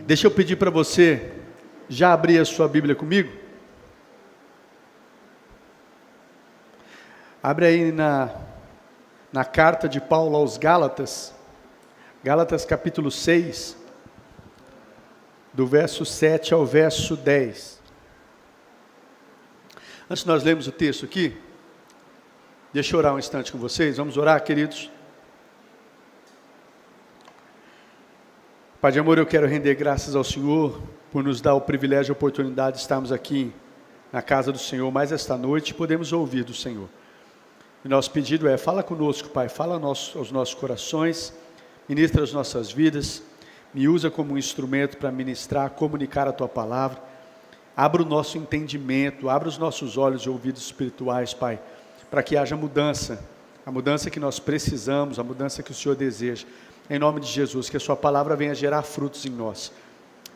Deixa eu pedir para você já abrir a sua Bíblia comigo. Abre aí na carta de Paulo aos Gálatas, Gálatas capítulo 6, do verso 7 ao verso 10. Antes de nós lermos o texto aqui, deixa eu orar um instante com vocês. Vamos orar, queridos? Pai de amor, eu quero render graças ao Senhor por nos dar o privilégio e a oportunidade de estarmos aqui na casa do Senhor, mais esta noite podemos ouvir do Senhor. O nosso pedido é, fala conosco, Pai, fala aos nossos corações, ministra as nossas vidas, me usa como um instrumento para ministrar, comunicar a Tua palavra, abra o nosso entendimento, abra os nossos olhos e ouvidos espirituais, Pai, para que haja mudança, a mudança que nós precisamos, a mudança que o Senhor deseja. Em nome de Jesus, que a sua palavra venha gerar frutos em nós.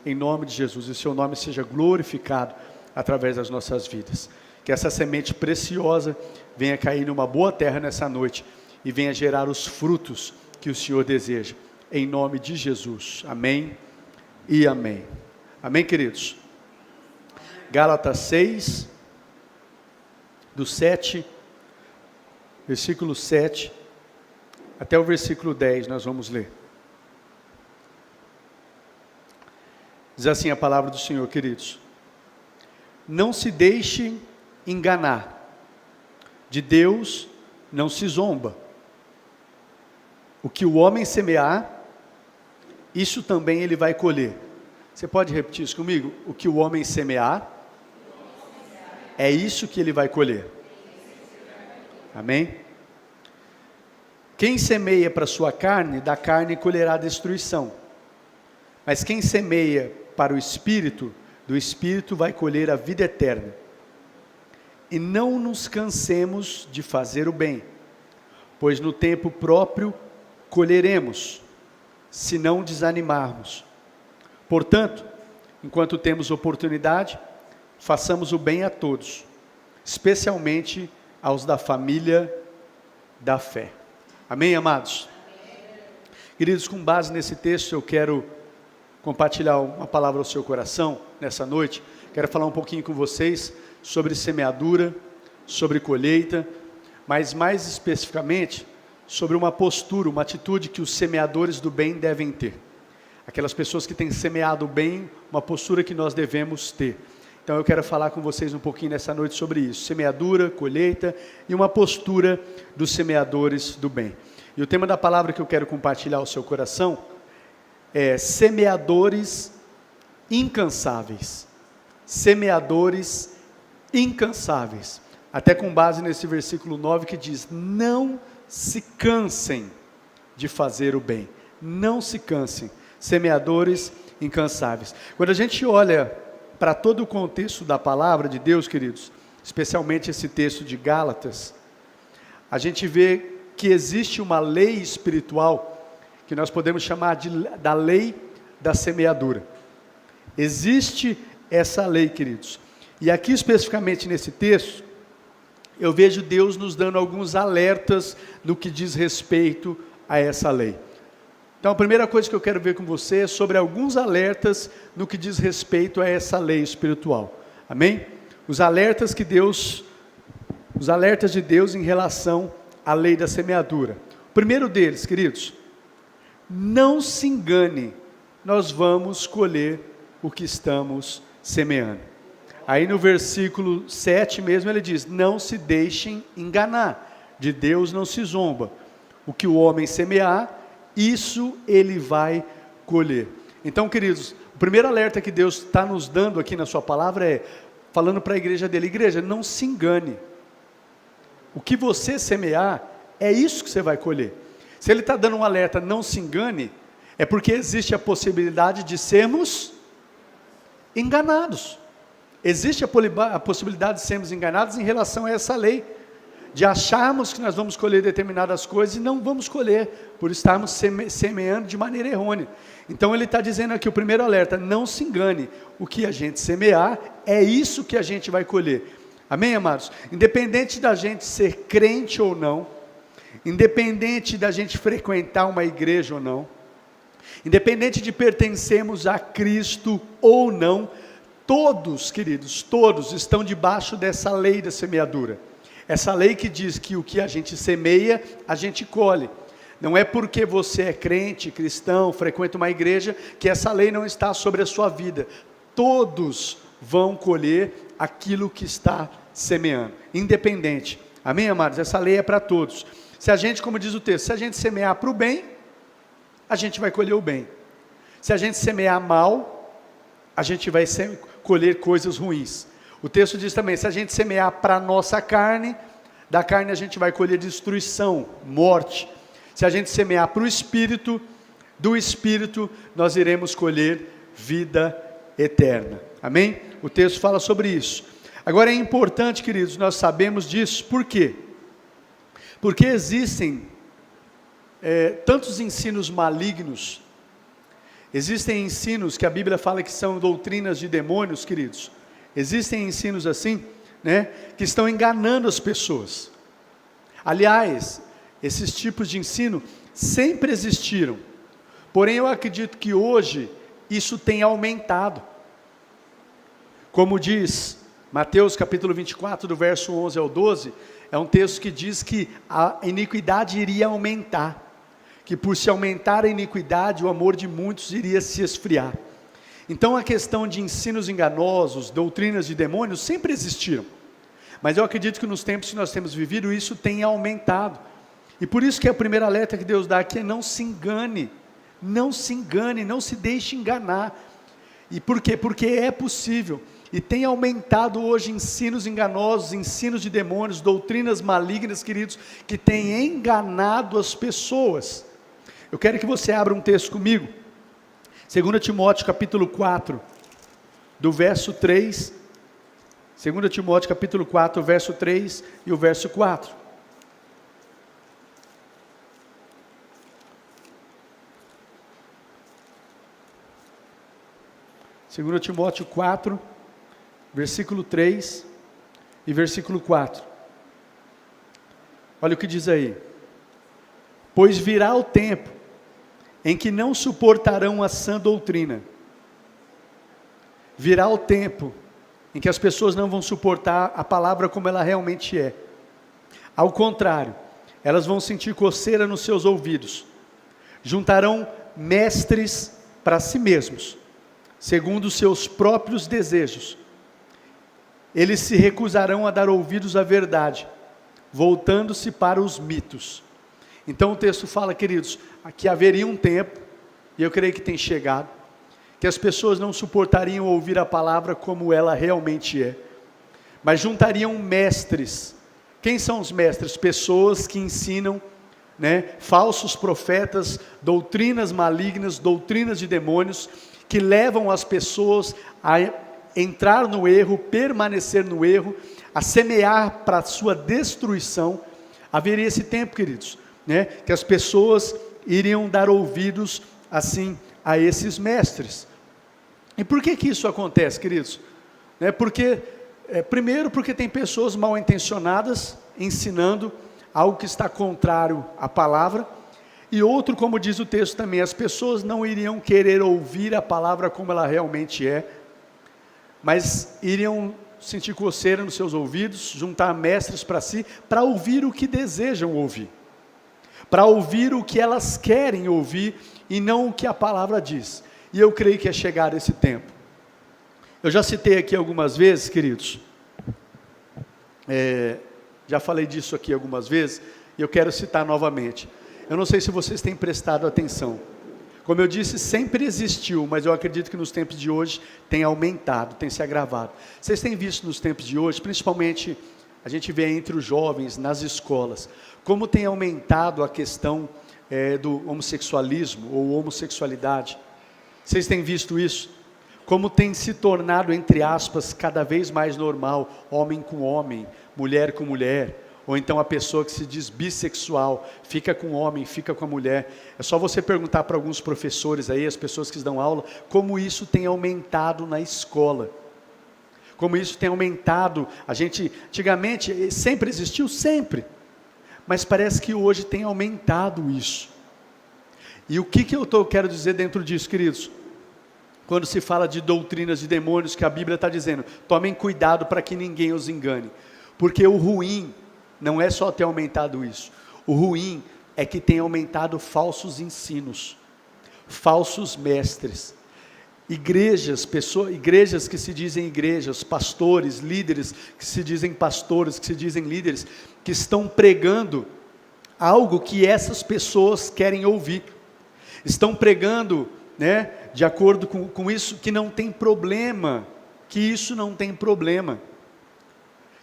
Em nome de Jesus, e o seu nome seja glorificado através das nossas vidas. Que essa semente preciosa venha cair numa boa terra nessa noite e venha gerar os frutos que o Senhor deseja. Em nome de Jesus. Amém e amém. Amém, queridos? Gálatas 6, do 7, versículo 7, até o versículo 10, nós vamos ler. Diz assim a palavra do Senhor, queridos. Não se deixem enganar, de Deus não se zomba. O que o homem semear, isso também ele vai colher. Você pode repetir isso comigo? O que o homem semear, é isso que ele vai colher. Amém? Quem semeia para a sua carne, da carne colherá destruição. Mas quem semeia para o Espírito, do Espírito vai colher a vida eterna. E não nos cansemos de fazer o bem, pois no tempo próprio colheremos, se não desanimarmos. Portanto, enquanto temos oportunidade, façamos o bem a todos, especialmente aos da família da fé. Amém, amados? Amém. Queridos, com base nesse texto, eu quero compartilhar uma palavra ao seu coração nessa noite. Quero falar um pouquinho com vocês sobre semeadura, sobre colheita, mas mais especificamente sobre uma postura, uma atitude que os semeadores do bem devem ter. Aquelas pessoas que têm semeado o bem, uma postura que nós devemos ter. Então eu quero falar com vocês um pouquinho nessa noite sobre isso, semeadura, colheita e uma postura dos semeadores do bem. E o tema da palavra que eu quero compartilhar ao seu coração é semeadores incansáveis. Semeadores incansáveis. Até com base nesse versículo 9 que diz, não se cansem de fazer o bem. Não se cansem. Semeadores incansáveis. Quando a gente olha para todo o contexto da palavra de Deus, queridos, especialmente esse texto de Gálatas, a gente vê que existe uma lei espiritual que nós podemos chamar da lei da semeadura. Existe essa lei, queridos. E aqui especificamente nesse texto, eu vejo Deus nos dando alguns alertas no que diz respeito a essa lei. Então a primeira coisa que eu quero ver com você é sobre alguns alertas no que diz respeito a essa lei espiritual. Amém? Os alertas de Deus em relação à lei da semeadura. O primeiro deles, queridos, não se engane, nós vamos colher o que estamos semeando. Aí no versículo 7 mesmo ele diz, não se deixem enganar, de Deus não se zomba. O que o homem semear, isso ele vai colher. Então, queridos, o primeiro alerta que Deus está nos dando aqui na sua palavra é, falando para a igreja dele, igreja, não se engane. O que você semear, é isso que você vai colher. Se ele está dando um alerta, não se engane, é porque existe a possibilidade de sermos enganados. Existe a possibilidade de sermos enganados em relação a essa lei, de acharmos que nós vamos colher determinadas coisas e não vamos colher, por estarmos semeando de maneira errônea. Então ele está dizendo aqui o primeiro alerta, não se engane, o que a gente semear, é isso que a gente vai colher. Amém, amados? Independente da gente ser crente ou não, independente da gente frequentar uma igreja ou não, Independente de pertencermos a Cristo ou não, todos, queridos, todos estão debaixo dessa lei da semeadura. Essa lei que diz que o que a gente semeia, a gente colhe. Não é porque você é crente, cristão, frequenta uma igreja, que essa lei não está sobre a sua vida. Todos vão colher aquilo que está semeando, independente. Amém, amados? Essa lei é para todos. Se a gente, como diz o texto, se a gente semear para o bem, a gente vai colher o bem. Se a gente semear mal, a gente vai colher coisas ruins. O texto diz também, se a gente semear para a nossa carne, da carne a gente vai colher destruição, morte. Se a gente semear para o Espírito, do Espírito nós iremos colher vida eterna. Amém? O texto fala sobre isso. Agora é importante, queridos, nós sabemos disso. Por quê? Porque existem tantos ensinos malignos. Existem ensinos que a Bíblia fala que são doutrinas de demônios, queridos. Existem ensinos assim, né, que estão enganando as pessoas. Aliás, esses tipos de ensino sempre existiram. Porém, eu acredito que hoje isso tem aumentado. Como diz Mateus capítulo 24, do verso 11 ao 12, é um texto que diz que a iniquidade iria aumentar. Que por se aumentar a iniquidade, o amor de muitos iria se esfriar. Então a questão de ensinos enganosos, doutrinas de demônios, sempre existiram. Mas eu acredito que nos tempos que nós temos vivido, isso tem aumentado. E por isso que a primeira alerta que Deus dá aqui é não se engane, não se deixe enganar. E por quê? Porque é possível. E tem aumentado hoje ensinos enganosos, ensinos de demônios, doutrinas malignas, queridos, que têm enganado as pessoas. Eu quero que você abra um texto comigo. 2 Timóteo capítulo 4, do verso 3, 2 Timóteo capítulo 4, o verso 3 e o verso 4. Segundo Timóteo 4, versículo 3 e versículo 4. Olha o que diz aí. Pois virá o tempo em que não suportarão a sã doutrina. Virá o tempo em que as pessoas não vão suportar a palavra como ela realmente é. Ao contrário, elas vão sentir coceira nos seus ouvidos. Juntarão mestres para si mesmos, segundo os seus próprios desejos. Eles se recusarão a dar ouvidos à verdade, voltando-se para os mitos. Então o texto fala, queridos, que haveria um tempo, e eu creio que tem chegado, que as pessoas não suportariam ouvir a palavra como ela realmente é, mas juntariam mestres. Quem são os mestres? Pessoas que ensinam, falsos profetas, doutrinas malignas, doutrinas de demônios, que levam as pessoas a entrar no erro, permanecer no erro, a semear para a sua destruição. Haveria esse tempo, queridos, que as pessoas iriam dar ouvidos assim a esses mestres. E por que isso acontece, queridos? Primeiro porque tem pessoas mal intencionadas ensinando algo que está contrário à palavra, e outro, como diz o texto também, as pessoas não iriam querer ouvir a palavra como ela realmente é, mas iriam sentir coceira nos seus ouvidos, juntar mestres para si, para ouvir o que desejam ouvir, para ouvir o que elas querem ouvir, e não o que a palavra diz. E eu creio que é chegado esse tempo. Eu já citei aqui algumas vezes, queridos, já falei disso aqui algumas vezes, e eu quero citar novamente. Eu não sei se vocês têm prestado atenção. Como eu disse, sempre existiu, mas eu acredito que nos tempos de hoje tem aumentado, tem se agravado. Vocês têm visto nos tempos de hoje, principalmente a gente vê entre os jovens, nas escolas, como tem aumentado a questão do homossexualismo ou homossexualidade. Vocês têm visto isso? Como tem se tornado, entre aspas, cada vez mais normal, homem com homem, mulher com mulher, ou então a pessoa que se diz bissexual, fica com o homem, fica com a mulher. É só você perguntar para alguns professores aí, as pessoas que dão aula, como isso tem aumentado na escola. Como isso tem aumentado. Antigamente, sempre existiu, sempre. Mas parece que hoje tem aumentado isso. E o que eu quero dizer dentro disso, queridos? Quando se fala de doutrinas de demônios, que a Bíblia está dizendo, tomem cuidado para que ninguém os engane. Porque o ruim não é só ter aumentado isso. O ruim é que tem aumentado falsos ensinos, falsos mestres. Igrejas que se dizem igrejas, pastores, líderes que se dizem pastores, que se dizem líderes, que estão pregando algo que essas pessoas querem ouvir. Estão pregando, de acordo com isso, que não tem problema, que isso não tem problema,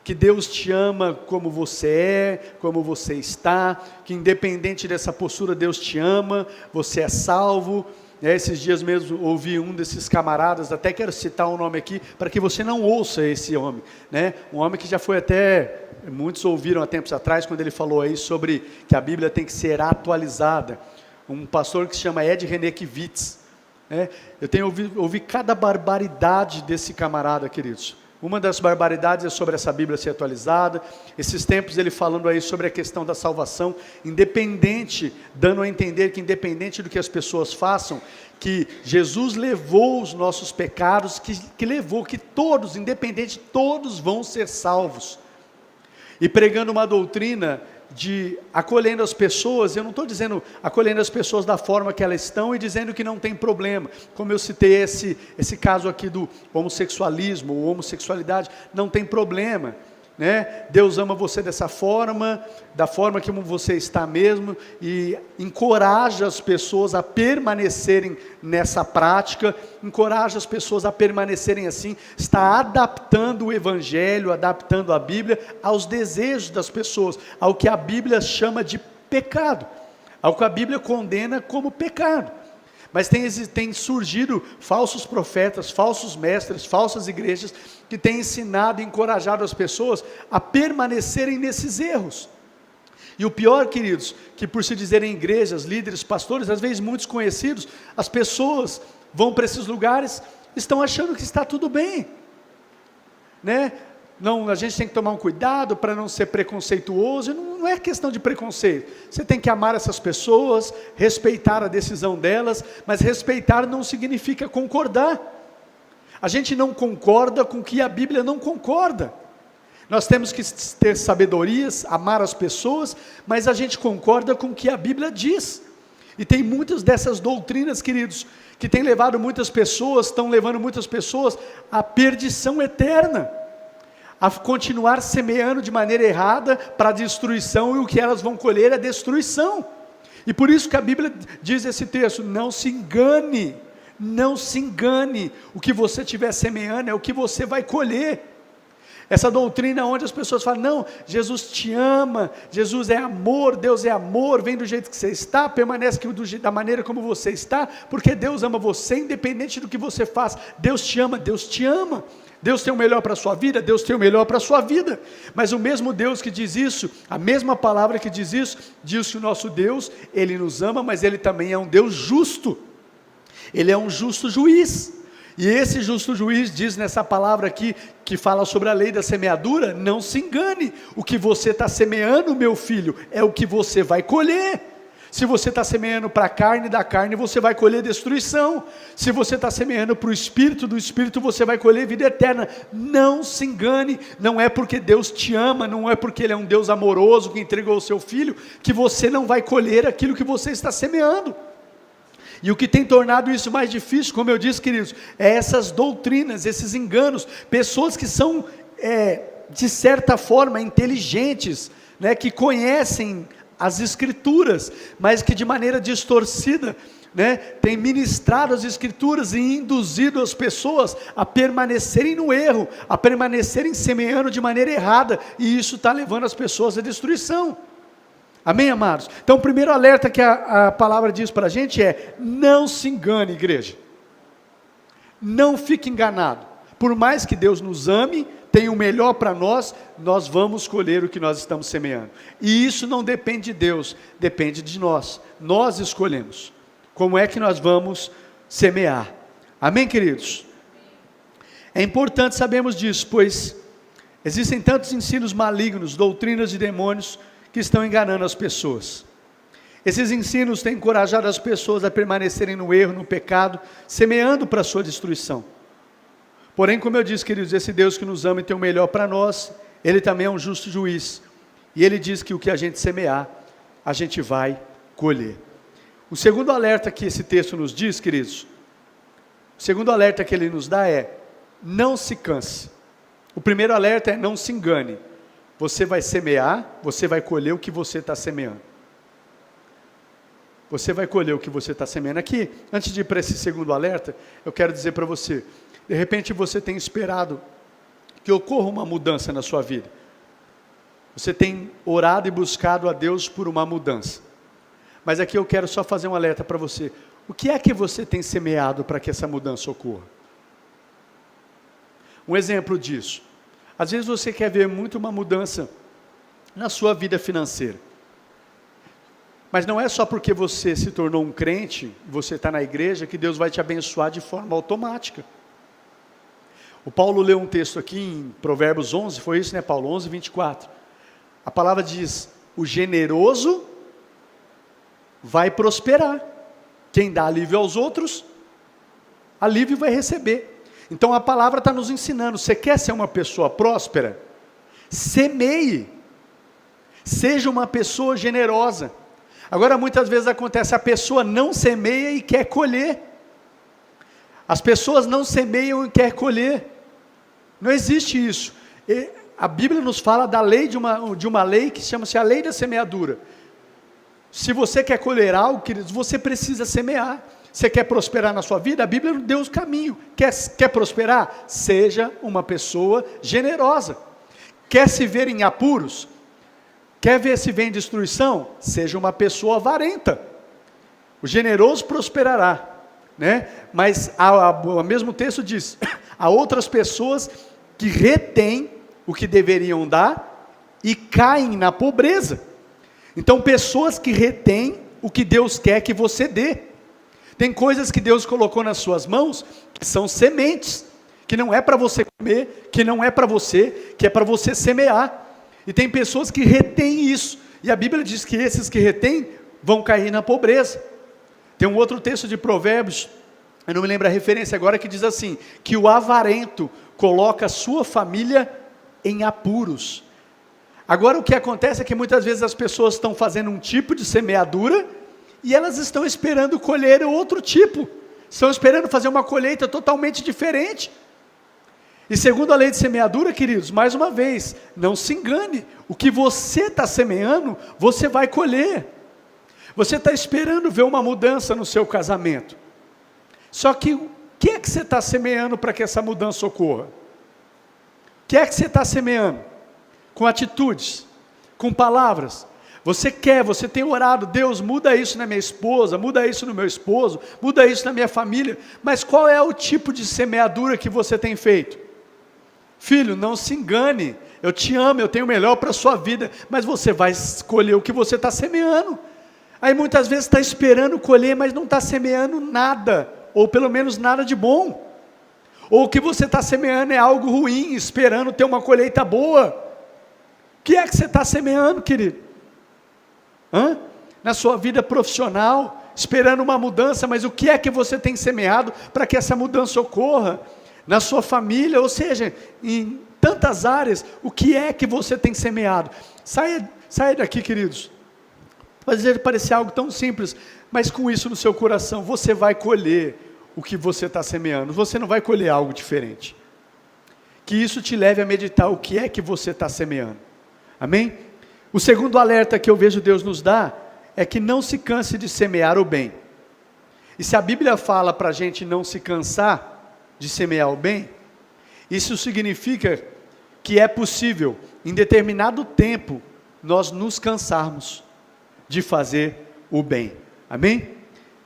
que Deus te ama como você é, como você está, que independente dessa postura Deus te ama, você é salvo. Esses dias mesmo ouvi um desses camaradas, até quero citar o nome aqui, para que você não ouça esse homem, um homem que já foi até, muitos ouviram há tempos atrás, quando ele falou aí sobre que a Bíblia tem que ser atualizada, um pastor que se chama Ed Renekiewicz, eu tenho ouvido cada barbaridade desse camarada, queridos. Uma das barbaridades é sobre essa Bíblia ser atualizada, esses tempos ele falando aí sobre a questão da salvação, independente, dando a entender que independente do que as pessoas façam, que Jesus levou os nossos pecados, que levou que todos, independente, todos vão ser salvos, e pregando uma doutrina de acolhendo as pessoas. Eu não estou dizendo acolhendo as pessoas da forma que elas estão e dizendo que não tem problema, como eu citei esse caso aqui do homossexualismo ou homossexualidade, não tem problema, Deus ama você dessa forma, da forma como você está mesmo, e encoraja as pessoas a permanecerem nessa prática, encoraja as pessoas a permanecerem assim, está adaptando o Evangelho, adaptando a Bíblia aos desejos das pessoas, ao que a Bíblia chama de pecado, ao que a Bíblia condena como pecado. Mas tem surgido falsos profetas, falsos mestres, falsas igrejas, que têm ensinado e encorajado as pessoas a permanecerem nesses erros. E o pior, queridos, que por se dizerem igrejas, líderes, pastores, às vezes muitos conhecidos, as pessoas vão para esses lugares, estão achando que está tudo bem, Não, a gente tem que tomar um cuidado para não ser preconceituoso. Não é questão de preconceito, você tem que amar essas pessoas, respeitar a decisão delas, mas respeitar não significa concordar. A gente não concorda com o que a Bíblia não concorda. Nós temos que ter sabedorias, amar as pessoas, mas a gente concorda com o que a Bíblia diz. E tem muitas dessas doutrinas, queridos, que tem levado muitas pessoas, estão levando muitas pessoas à perdição eterna, a continuar semeando de maneira errada para a destruição, e o que elas vão colher é destruição. E por isso que a Bíblia diz esse texto: não se engane, não se engane, o que você estiver semeando é o que você vai colher. Essa doutrina onde as pessoas falam, não, Jesus te ama, Jesus é amor, Deus é amor, vem do jeito que você está, permanece da maneira como você está, porque Deus ama você, independente do que você faz. Deus te ama, Deus te ama. Deus tem o melhor para a sua vida, Deus tem o melhor para a sua vida, mas o mesmo Deus que diz isso, a mesma palavra que diz isso, diz que o nosso Deus, Ele nos ama, mas Ele também é um Deus justo, Ele é um justo juiz, e esse justo juiz diz nessa palavra aqui, que fala sobre a lei da semeadura, não se engane, o que você está semeando, meu filho, é o que você vai colher. Se você está semeando para a carne, da carne você vai colher destruição. Se você está semeando para o Espírito, do Espírito você vai colher vida eterna. Não se engane, não é porque Deus te ama, não é porque Ele é um Deus amoroso que entregou o seu Filho, que você não vai colher aquilo que você está semeando. E o que tem tornado isso mais difícil, como eu disse, queridos, é essas doutrinas, esses enganos, pessoas que são, de certa forma, inteligentes, que conhecem as Escrituras, mas que de maneira distorcida, tem ministrado as Escrituras e induzido as pessoas a permanecerem no erro, a permanecerem semeando de maneira errada, e isso está levando as pessoas à destruição. Amém, amados? Então o primeiro alerta que a palavra diz para a gente é: não se engane, igreja, não fique enganado. Por mais que Deus nos ame, tem o melhor para nós, nós vamos colher o que nós estamos semeando, e isso não depende de Deus, depende de nós escolhemos como é que nós vamos semear. Amém, queridos? É importante sabermos disso, pois existem tantos ensinos malignos, doutrinas de demônios, que estão enganando as pessoas. Esses ensinos têm encorajado as pessoas a permanecerem no erro, no pecado, semeando para a sua destruição. Porém, como eu disse, queridos, esse Deus que nos ama e tem o melhor para nós, Ele também é um justo juiz. E Ele diz que o que a gente semear, a gente vai colher. O segundo alerta que esse texto nos diz, queridos, o segundo alerta que ele nos dá é: não se canse. O primeiro alerta é: não se engane. Você vai semear, você vai colher o que você está semeando. Você vai colher o que você está semeando. Aqui, antes de ir para esse segundo alerta, eu quero dizer para você, de repente você tem esperado que ocorra uma mudança na sua vida. Você tem orado e buscado a Deus por uma mudança. Mas aqui eu quero só fazer um alerta para você. O que é que você tem semeado para que essa mudança ocorra? Um exemplo disso. Às vezes você quer ver muito uma mudança na sua vida financeira. Mas não é só porque você se tornou um crente, você está na igreja, que Deus vai te abençoar de forma automática. O Paulo leu um texto aqui em Provérbios 11, foi isso, né, Paulo? 11, 24. A palavra diz: o generoso vai prosperar. Quem dá alívio aos outros, alívio vai receber. Então a palavra está nos ensinando: você quer ser uma pessoa próspera? Semeie. Seja uma pessoa generosa. Agora muitas vezes acontece, a pessoa não semeia e quer colher. As pessoas não semeiam e quer colher. Não existe isso. A Bíblia nos fala da lei de uma lei que chama-se a lei da semeadura. Se você quer colher algo, queridos, você precisa semear. Você quer prosperar na sua vida? A Bíblia nos deu o caminho. Quer prosperar? Seja uma pessoa generosa. Quer se ver em apuros? Quer ver se vem destruição? Seja uma pessoa avarenta. O generoso prosperará, né? Mas o mesmo texto diz: há outras pessoas que retêm o que deveriam dar e caem na pobreza. Então, pessoas que retêm o que Deus quer que você dê. Tem coisas que Deus colocou nas suas mãos que são sementes, que não é para você comer, que não é para você, que é para você semear. E tem pessoas que retêm isso, e a Bíblia diz que esses que retêm vão cair na pobreza. Tem um outro texto de Provérbios, eu não me lembro a referência agora, que diz assim, que o avarento coloca a sua família em apuros. Agora o que acontece é que muitas vezes as pessoas estão fazendo um tipo de semeadura, e elas estão esperando colher outro tipo, estão esperando fazer uma colheita totalmente diferente. E segundo a lei de semeadura, queridos, mais uma vez, não se engane, o que você está semeando, você vai colher. Você está esperando ver uma mudança no seu casamento. Só que o que é que você está semeando para que essa mudança ocorra? O que é que você está semeando? Com atitudes, com palavras. Você tem orado: Deus, muda isso na minha esposa, muda isso no meu esposo, muda isso na minha família. Mas qual é o tipo de semeadura que você tem feito? Filho, não se engane, eu te amo, eu tenho o melhor para a sua vida, mas você vai escolher o que você está semeando. Aí muitas vezes está esperando colher, mas não está semeando nada, ou pelo menos nada de bom. Ou o que você está semeando é algo ruim, esperando ter uma colheita boa. O que é que você está semeando, querido? Na sua vida profissional, esperando uma mudança, mas o que é que você tem semeado para que essa mudança ocorra? Na sua família, ou seja, em tantas áreas, o que é que você tem semeado? Saia daqui, queridos. Pode parecer algo tão simples, mas com isso no seu coração, você vai colher o que você está semeando. Você não vai colher algo diferente. Que isso te leve a meditar o que é que você está semeando. Amém? O segundo alerta que eu vejo Deus nos dar é que não se canse de semear o bem. E se a Bíblia fala para a gente não se cansar de semear o bem, isso significa que é possível, em determinado tempo, nós nos cansarmos de fazer o bem. Amém?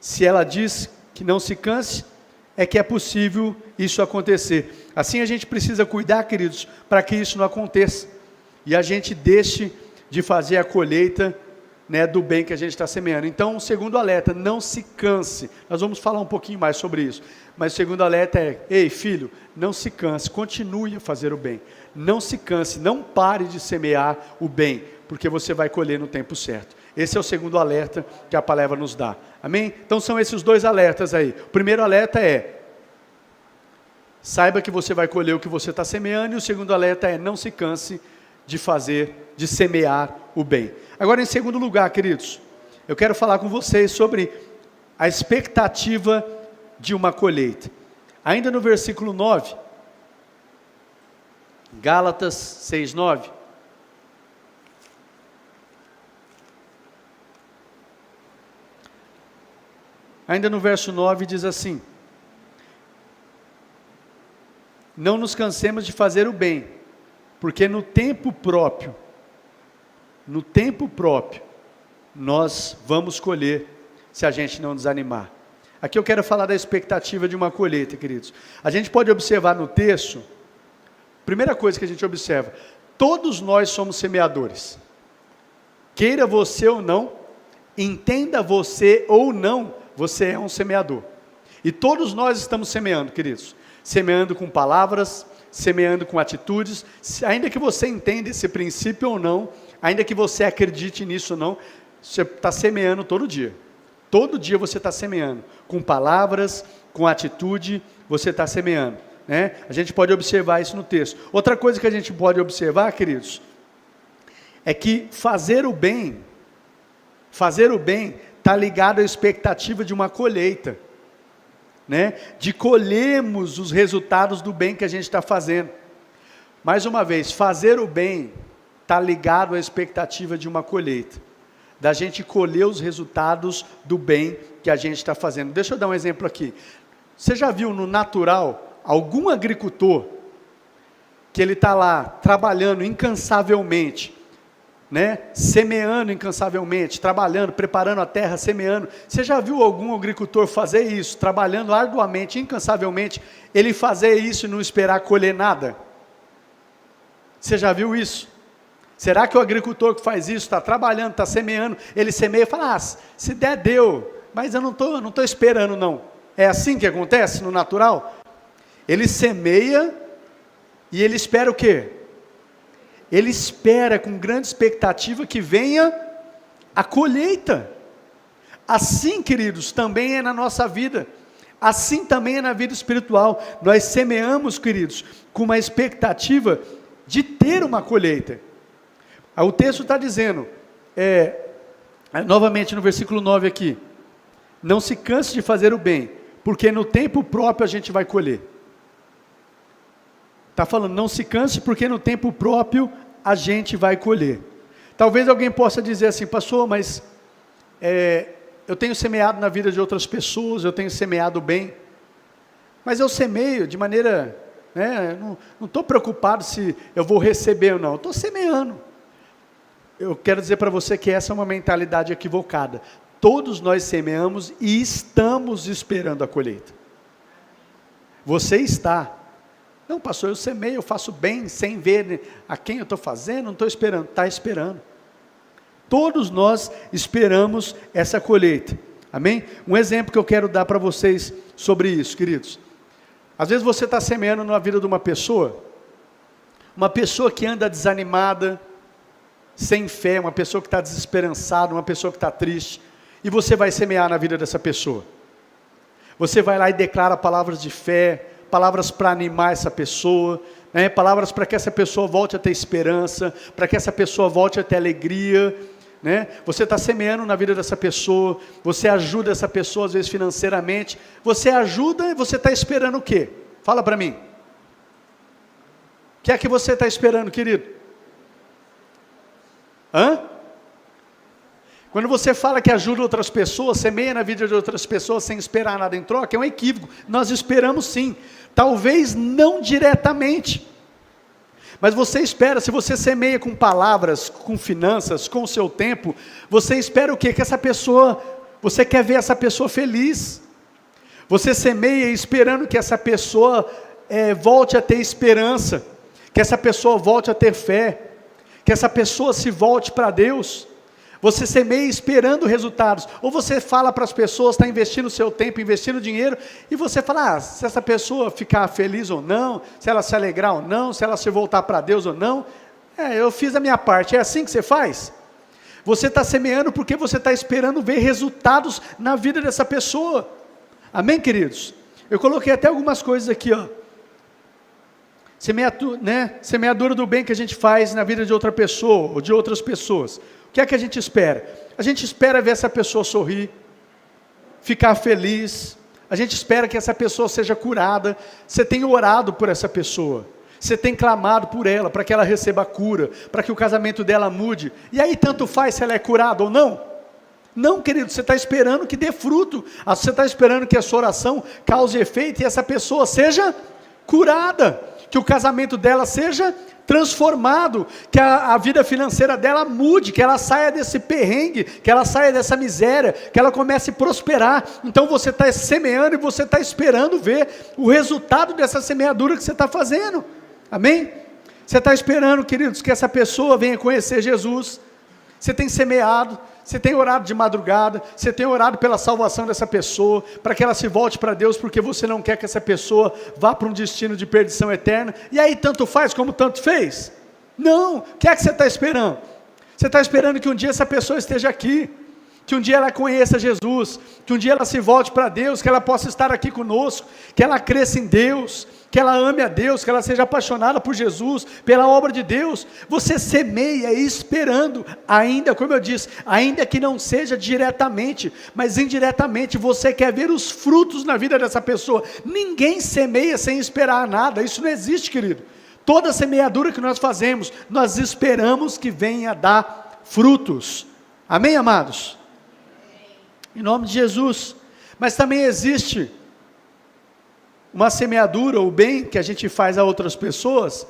Se ela diz que não se canse, é que é possível isso acontecer. Assim a gente precisa cuidar, queridos, para que isso não aconteça. E a gente deixe de fazer a colheita, né, do bem que a gente está semeando. Então, o segundo alerta: não se canse. Nós vamos falar um pouquinho mais sobre isso. Mas o segundo alerta é: ei filho, não se canse, continue a fazer o bem. não se canse, não pare de semear o bem, porque você vai colher no tempo certo. Esse é o segundo alerta que a palavra nos dá. Amém? Então são esses dois alertas aí. O primeiro alerta é: saiba que você vai colher o que você está semeando. E o segundo alerta é: não se canse de semear o bem. Agora, em segundo lugar, queridos, eu quero falar com vocês sobre a expectativa de uma colheita. Ainda no versículo 9, Gálatas 6:9. Ainda no verso 9 diz assim: não nos cansemos de fazer o bem, porque no tempo próprio, nós vamos colher, se a gente não desanimar. Aqui eu quero falar da expectativa de uma colheita, queridos. A gente pode observar no texto, primeira coisa que a gente observa: todos nós somos semeadores. Queira você ou não, entenda você ou não, você é um semeador. E todos nós estamos semeando, queridos. Semeando com palavras, semeando com atitudes. Ainda que você entenda esse princípio ou não, ainda que você acredite nisso ou não, você está semeando todo dia. Todo dia você está semeando. Com palavras, com atitude, você está semeando. Né? A gente pode observar isso no texto. Outra coisa que a gente pode observar, queridos, é que fazer o bem está ligado à expectativa de uma colheita, né? De colhermos os resultados do bem que a gente está fazendo. Mais uma vez, fazer o bem está ligado à expectativa de uma colheita, da gente colher os resultados do bem que a gente está fazendo. Deixa eu dar um exemplo aqui. Você já viu no natural algum agricultor que ele está lá trabalhando incansavelmente, né? Semeando incansavelmente, trabalhando, preparando a terra, semeando? Você já viu algum agricultor fazer isso, trabalhando arduamente, incansavelmente, ele fazer isso e não esperar colher nada? Você já viu isso? Será que o agricultor que faz isso, está trabalhando, está semeando, ele semeia e fala: se der, deu, mas eu não estou esperando não? É assim que acontece no natural? Ele semeia e ele espera o quê? Ele espera com grande expectativa que venha a colheita. Assim, queridos, também é na nossa vida. Assim também é na vida espiritual. Nós semeamos, queridos, com uma expectativa de ter uma colheita. O texto está dizendo, novamente no versículo 9 aqui: não se canse de fazer o bem, porque no tempo próprio a gente vai colher. Está falando, não se canse, porque no tempo próprio a gente vai colher. Talvez alguém possa dizer assim: pastor, mas eu tenho semeado na vida de outras pessoas, eu tenho semeado bem, mas eu semeio de maneira, não estou preocupado se eu vou receber ou não, eu estou semeando. Eu quero dizer para você que essa é uma mentalidade equivocada. Todos nós semeamos e estamos esperando a colheita. Você está. Não, pastor, eu semeio, eu faço bem, sem ver a quem eu estou fazendo, não estou esperando. Está esperando. Todos nós esperamos essa colheita. Amém? Um exemplo que eu quero dar para vocês sobre isso, queridos. Às vezes você está semeando na vida de uma pessoa que anda desanimada, sem fé, uma pessoa que está desesperançada, uma pessoa que está triste, e você vai semear na vida dessa pessoa. Você vai lá e declara palavras de fé, palavras para animar essa pessoa, né? Palavras para que essa pessoa volte a ter esperança, para que essa pessoa volte a ter alegria, né? Você está semeando na vida dessa pessoa, você ajuda essa pessoa às vezes financeiramente, você ajuda e você está esperando o quê? Fala para mim. O que é que você está esperando, querido? Quando você fala que ajuda outras pessoas, semeia na vida de outras pessoas sem esperar nada em troca, é um equívoco. Nós esperamos sim, talvez não diretamente, mas você espera. Se você semeia com palavras, com finanças, com o seu tempo, você espera o quê? Que essa pessoa, você quer ver essa pessoa feliz. Você semeia esperando que essa pessoa volte a ter esperança, que essa pessoa volte a ter fé, que essa pessoa se volte para Deus. Você semeia esperando resultados. Ou você fala para as pessoas, está investindo seu tempo, investindo dinheiro, e você fala, se essa pessoa ficar feliz ou não, se ela se alegrar ou não, se ela se voltar para Deus ou não. Eu fiz a minha parte. É assim que você faz? Você está semeando porque você está esperando ver resultados na vida dessa pessoa. Amém, queridos? Eu coloquei até algumas coisas aqui, ó. Semeadura do bem que a gente faz na vida de outra pessoa, ou de outras pessoas. O que é que a gente espera? A gente espera ver essa pessoa sorrir, ficar feliz, a gente espera que essa pessoa seja curada. Você tem orado por essa pessoa, você tem clamado por ela, para que ela receba a cura, para que o casamento dela mude, e aí tanto faz se ela é curada ou não? Não, querido, você está esperando que dê fruto, você está esperando que a sua oração cause efeito, e essa pessoa seja curada, que o casamento dela seja transformado, que a vida financeira dela mude, que ela saia desse perrengue, que ela saia dessa miséria, que ela comece a prosperar. Então você está semeando e você está esperando ver o resultado dessa semeadura que você está fazendo. Amém? Você está esperando, queridos, que essa pessoa venha conhecer Jesus. Você tem semeado, você tem orado de madrugada, você tem orado pela salvação dessa pessoa, para que ela se volte para Deus, porque você não quer que essa pessoa vá para um destino de perdição eterna, e aí tanto faz como tanto fez? Não, o que é que você está esperando? Você está esperando que um dia essa pessoa esteja aqui, que um dia ela conheça Jesus, que um dia ela se volte para Deus, que ela possa estar aqui conosco, que ela cresça em Deus, que ela ame a Deus, que ela seja apaixonada por Jesus, pela obra de Deus. Você semeia esperando, ainda, como eu disse, ainda que não seja diretamente, mas indiretamente, você quer ver os frutos na vida dessa pessoa. Ninguém semeia sem esperar nada, isso não existe, querido. Toda semeadura que nós fazemos, nós esperamos que venha a dar frutos. Amém, amados? Em nome de Jesus. Mas também existe uma semeadura, o bem que a gente faz a outras pessoas,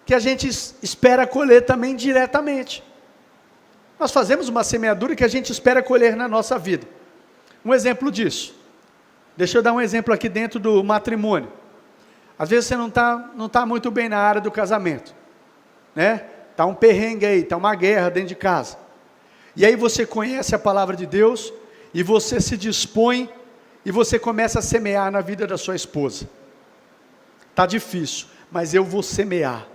que a gente espera colher também diretamente. Nós fazemos uma semeadura que a gente espera colher na nossa vida. Um exemplo disso, deixa eu dar um exemplo aqui dentro do matrimônio. Às vezes você não tá muito bem na área do casamento, né? Está um perrengue aí, está uma guerra dentro de casa. E aí você conhece a palavra de Deus, e você se dispõe, e você começa a semear na vida da sua esposa. Está difícil, mas eu vou semear,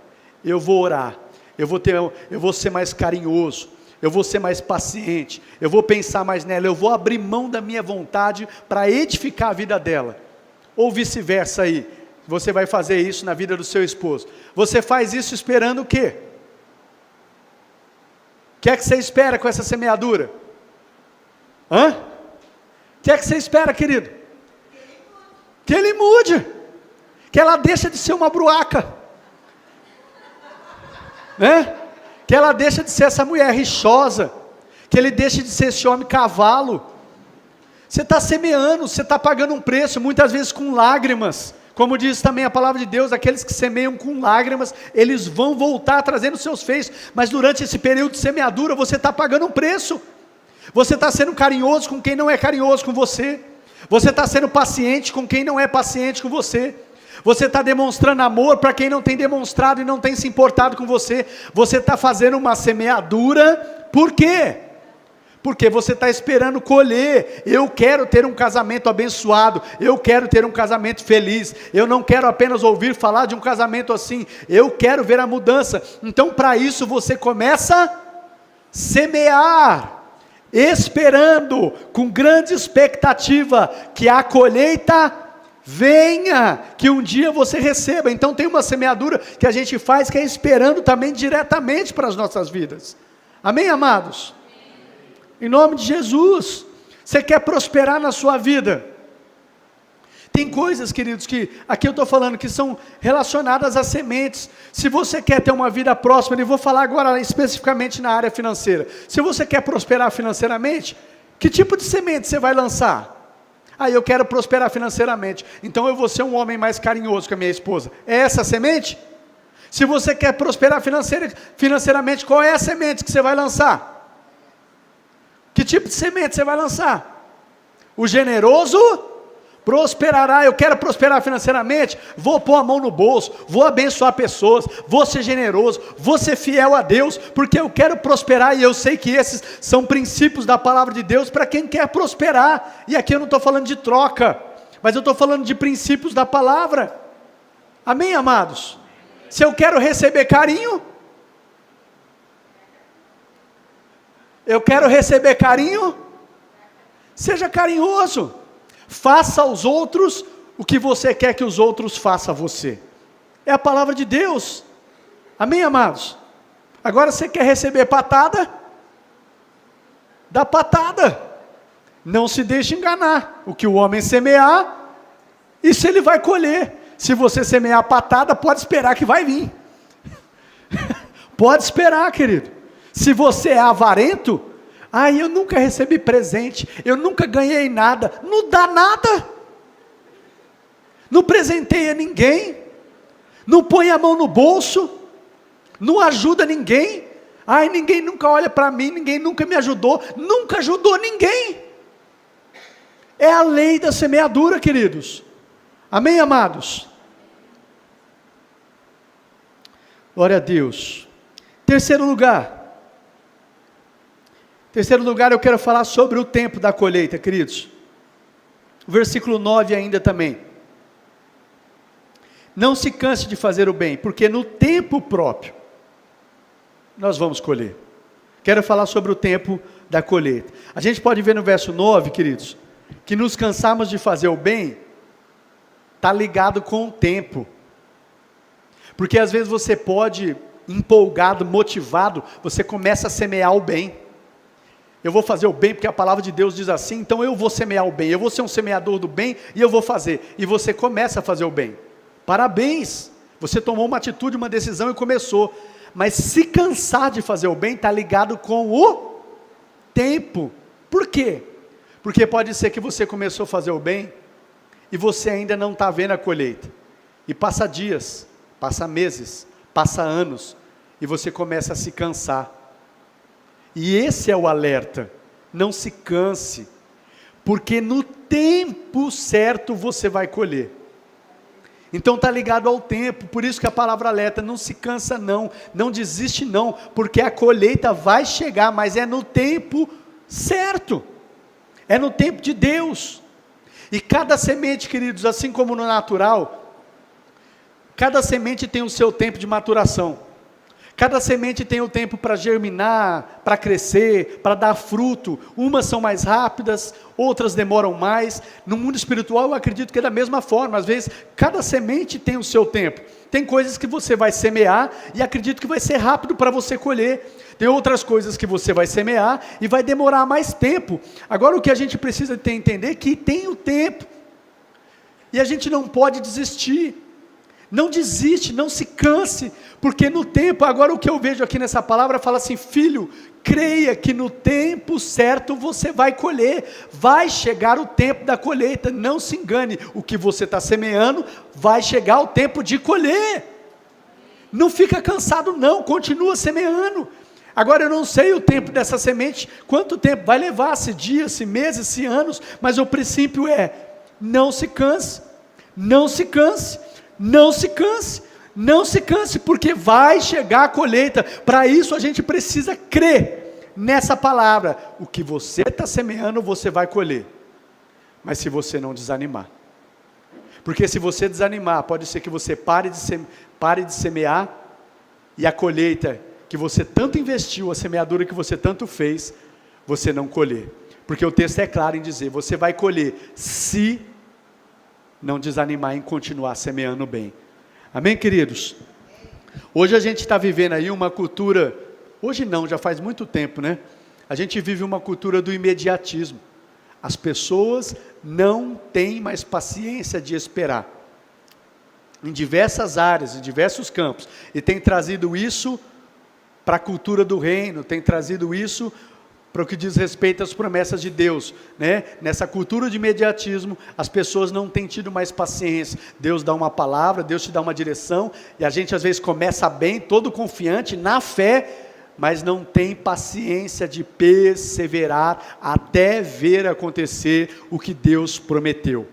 eu vou orar, eu vou ser mais carinhoso, eu vou ser mais paciente, eu vou pensar mais nela, eu vou abrir mão da minha vontade para edificar a vida dela. Ou vice-versa aí, você vai fazer isso na vida do seu esposo. Você faz isso esperando o quê? O que é que você espera com essa semeadura? O que é que você espera, querido? Que ele mude, que ela deixe de ser uma bruaca, né? Que ela deixe de ser essa mulher rixosa, que ele deixe de ser esse homem cavalo. Você está semeando, você está pagando um preço, muitas vezes com lágrimas, como diz também a palavra de Deus, aqueles que semeiam com lágrimas, eles vão voltar trazendo seus feixes, mas durante esse período de semeadura, você está pagando um preço. Você está sendo carinhoso com quem não é carinhoso com você. Você está sendo paciente com quem não é paciente com você. Você está demonstrando amor para quem não tem demonstrado e não tem se importado com você. Você está fazendo uma semeadura, por quê? Porque você está esperando colher. Eu quero ter um casamento abençoado, eu quero ter um casamento feliz, eu não quero apenas ouvir falar de um casamento assim, eu quero ver a mudança. Então para isso você começa a semear, esperando, com grande expectativa, que a colheita venha, que um dia você receba. Então tem uma semeadura que a gente faz, que é esperando também diretamente para as nossas vidas. Amém, amados? Em nome de Jesus. Você quer prosperar na sua vida? Tem coisas, queridos, que aqui eu estou falando que são relacionadas a sementes. Se você quer ter uma vida próspera, e vou falar agora especificamente na área financeira. Se você quer prosperar financeiramente, que tipo de semente você vai lançar? Eu quero prosperar financeiramente, então eu vou ser um homem mais carinhoso com a minha esposa. É essa a semente? Se você quer prosperar financeiramente, qual é a semente que você vai lançar? Que tipo de semente você vai lançar? O generoso Prosperará. Eu quero prosperar financeiramente, vou pôr a mão no bolso, vou abençoar pessoas, vou ser generoso, vou ser fiel a Deus, porque eu quero prosperar, e eu sei que esses são princípios da palavra de Deus para quem quer prosperar. E aqui eu não estou falando de troca, mas eu estou falando de princípios da palavra. Amém, amados? Se eu quero receber carinho, seja carinhoso. Faça aos outros o que você quer que os outros façam a você. É a palavra de Deus. Amém, amados? Agora você quer receber patada? Dá patada. Não se deixe enganar. O que o homem semear, isso ele vai colher. Se você semear patada, pode esperar que vai vir. Pode esperar, querido. Se você é avarento, eu nunca recebi presente, eu nunca ganhei nada. Não dá nada. Não presenteia ninguém. Não põe a mão no bolso. Não ajuda ninguém. Ninguém nunca olha para mim, ninguém nunca me ajudou. Nunca ajudou ninguém. É a lei da semeadura, queridos. Amém, amados? Glória a Deus. Terceiro lugar, eu quero falar sobre o tempo da colheita, queridos. Versículo 9 ainda também. Não se canse de fazer o bem, porque no tempo próprio nós vamos colher. Quero falar sobre o tempo da colheita. A gente pode ver no verso 9, queridos, que nos cansarmos de fazer o bem está ligado com o tempo. Porque às vezes você pode, empolgado, motivado, você começa a semear o bem. Eu vou fazer o bem porque a palavra de Deus diz assim, então eu vou semear o bem, eu vou ser um semeador do bem e eu vou fazer. E você começa a fazer o bem. Parabéns, você tomou uma atitude, uma decisão e começou. Mas se cansar de fazer o bem está ligado com o tempo. Por quê? Porque pode ser que você começou a fazer o bem e você ainda não está vendo a colheita. E passa dias, passa meses, passa anos e você começa a se cansar. E esse é o alerta, não se canse, porque no tempo certo você vai colher. Então está ligado ao tempo, por isso que a palavra alerta, não se cansa não desiste não, porque a colheita vai chegar, mas é no tempo certo, é no tempo de Deus. E cada semente, queridos, assim como no natural, cada semente tem o seu tempo de maturação. Cada semente tem o tempo para germinar, para crescer, para dar fruto. Umas são mais rápidas, outras demoram mais. No mundo espiritual eu acredito que é da mesma forma. Às vezes cada semente tem o seu tempo. Tem coisas que você vai semear e acredito que vai ser rápido para você colher. Tem outras coisas que você vai semear e vai demorar mais tempo. Agora o que a gente precisa entender é que tem o tempo. E a gente não pode desistir. Não desiste, não se canse, porque no tempo, agora o que eu vejo aqui nessa palavra, fala assim, filho, creia que no tempo certo você vai colher, vai chegar o tempo da colheita, não se engane, o que você está semeando, vai chegar o tempo de colher, não fica cansado não, continua semeando. Agora eu não sei o tempo dessa semente, quanto tempo vai levar, se dias, se meses, se anos, mas o princípio é, não se canse, não se canse, não se canse, não se canse, porque vai chegar a colheita. Para isso a gente precisa crer nessa palavra, o que você está semeando você vai colher, mas se você não desanimar, porque se você desanimar, pode ser que você pare de semear, e a colheita que você tanto investiu, a semeadura que você tanto fez, você não colher, porque o texto é claro em dizer, você vai colher, se não desanimar em continuar semeando bem. Amém, queridos? Hoje a gente está vivendo aí uma cultura, hoje não, já faz muito tempo, né? A gente vive uma cultura do imediatismo. As pessoas não têm mais paciência de esperar. Em diversas áreas, em diversos campos. E tem trazido isso para a cultura do reino, tem trazido isso para o que diz respeito às promessas de Deus, né? Nessa cultura de imediatismo, as pessoas não têm tido mais paciência. Deus dá uma palavra, Deus te dá uma direção, e a gente às vezes começa bem, todo confiante, na fé, mas não tem paciência de perseverar até ver acontecer o que Deus prometeu.